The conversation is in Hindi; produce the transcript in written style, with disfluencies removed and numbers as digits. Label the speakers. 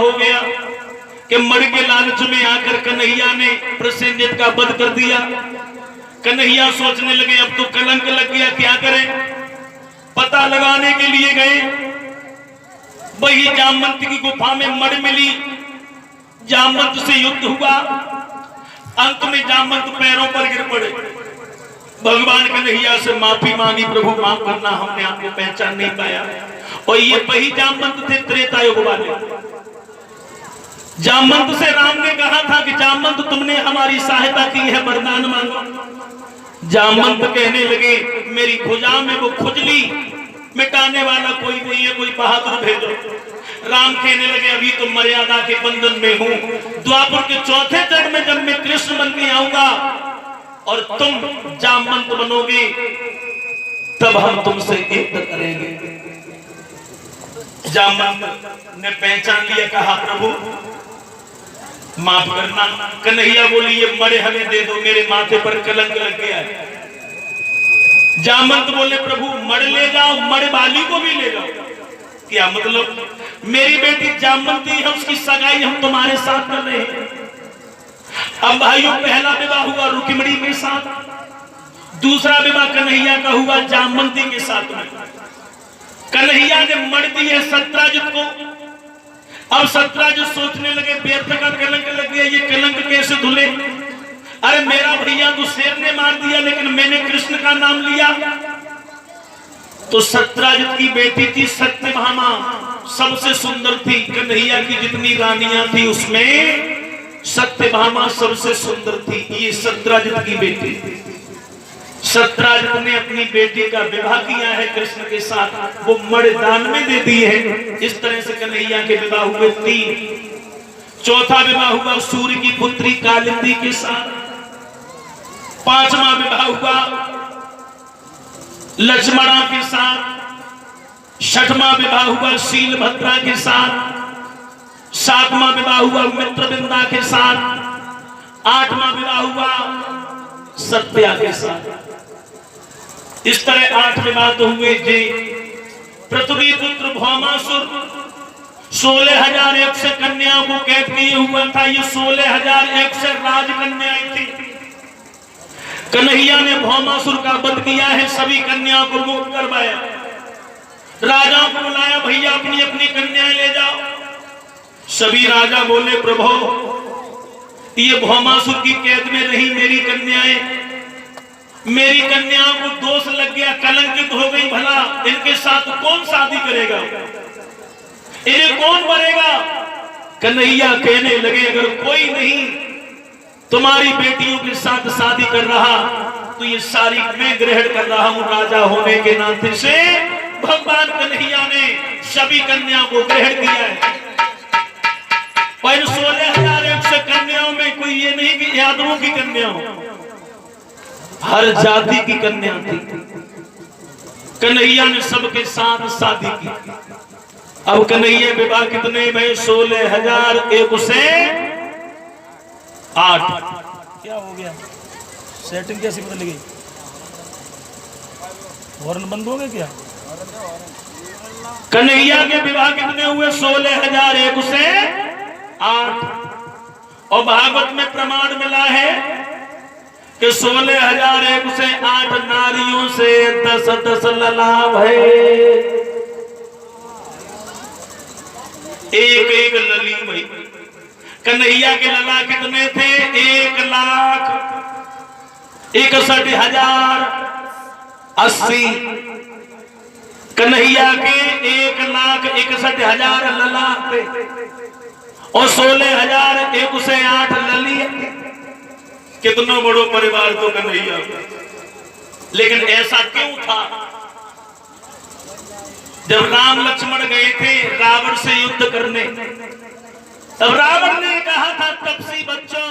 Speaker 1: हो गया कि मर के लालच में आकर कन्हैया ने प्रसेनजित का वध कर दिया। कन्हैया सोचने लगे अब तो कलंक लग गया, क्या करें। पता लगाने के लिए गए, वही जामवंत की गुफा में मड़ मिली, जामवंत से युद्ध हुआ। अंत में जामवंत पैरों पर गिर पड़े, भगवान कन्हैया से माफी मांगी, प्रभु माफ करना, हमने आपको पहचान नहीं पाया। और ये वही जामवंत थे त्रेता युग वाले। जामवंत से राम ने कहा था कि जामवंत तुमने हमारी सहायता की है, वरदान मांगो। जामवंत कहने लगे मेरी भुजा में वो खुजली मिटाने वाला कोई नहीं है, कोई बहादुर भेजो। राम कहने लगे अभी तो मर्यादा के बंधन में हूं, द्वापर के चौथे जन्म में जब मैं कृष्ण बन के आऊंगा और तुम जामवंत बनोगे तब हम तुमसे युद्ध करेंगे। जामवंत ने पहचान लिया, कहा प्रभु माफ करना। कन्हैया बोली ये मरे हमें दे दो, मेरे माथे पर कलंक लग गया है। जामवंत बोले प्रभु मर ले जाओ, मर वाली को भी ले जाओ। क्या मतलब, मेरी बेटी जामवंती है, उसकी सगाई हम तुम्हारे साथ कर रहे हैं। अब भाइयों पहला विवाह हुआ रुक्मिणी के साथ, दूसरा विवाह कन्हैया का हुआ जामवंती के साथ में। कन्हैया ने मर दी है सत्राजित को। अब सत्राजित सोचने लगे व्यर्थ का कलंक लग गया, ये कलंक कैसे धुले। अरे मेरा भैया तो शेर ने मार दिया, लेकिन मैंने कृष्ण का नाम लिया। तो सत्राजित की बेटी थी सत्यभामा, सबसे सुंदर थी। कन्हैया की जितनी रानियां थी उसमें सत्यभामा सबसे सुंदर थी। ये सत्राजित की बेटी। सत्राजित ने अपनी बेटी का विवाह किया है कृष्ण के साथ, वो मड़ दान में दे दी है। इस तरह से कन्हैया के विवाह हुए 3। चौथा विवाह हुआ सूर्य की पुत्री कालिंदी के साथ। 5वां विवाह हुआ लक्ष्मणा के साथ। 6वां विवाह हुआ शीलभद्रा के साथ। 7वां विवाह हुआ मित्रविंदा के साथ। 8वां विवाह हुआ सत्या के साथ। इस तरह 8 विवाह तो हुए। जे पृथ्वी पुत्र भौमासुर 16,001 से कन्याओं को कैद किए हुआ था। ये 16,001 से राजकन्याएं थी। कन्हैया ने भौमासुर का वध किया है, सभी कन्याओं को मुक्त करवाया। राजाओं को बुलाया, भैया अपनी अपनी कन्याएं ले जाओ। सभी राजा बोले प्रभु ये भौमासुर की कैद में रही मेरी कन्याएं, मेरी कन्याओं को दोष लग गया, कलंकित हो गई, भला इनके साथ कौन शादी करेगा, इन्हें कौन मरेगा। कन्हैया कहने लगे अगर कोई नहीं तुम्हारी बेटियों के साथ शादी कर रहा तो ये सारी मैं ग्रहण कर रहा हूं राजा होने के नाते से। भगवान कन्हैया ने सभी कन्याओं को ग्रहण किया है। पर 16,001 से कन्याओं में कोई ये नहीं कि यादवों की कन्याओं, हर जाति की कन्या थी। कन्हैया ने सबके साथ शादी की। अब कन्हैया विवाह कितने में 16,001 से 8।
Speaker 2: क्या हो गया, सेटिंग कैसी बदल गई, हॉर्न बंद हो गए क्या।
Speaker 1: कन्हैया के विवाह कितने हुए 16,001 से 8। और भागवत में प्रमाण मिला है कि 16,001 से 8 नारियों से 10 ललाभ है। एक लली भाई। कन्हैया के लला कितने थे 1,61,080। कन्हैया के 1,61,000 लला थे और 16,001 से 8 लली। कितना बड़ो परिवार तो कन्हैया। लेकिन ऐसा क्यों था, जब राम लक्ष्मण गए थे रावण से युद्ध करने, तब रावण ने कहा था तपसी बच्चों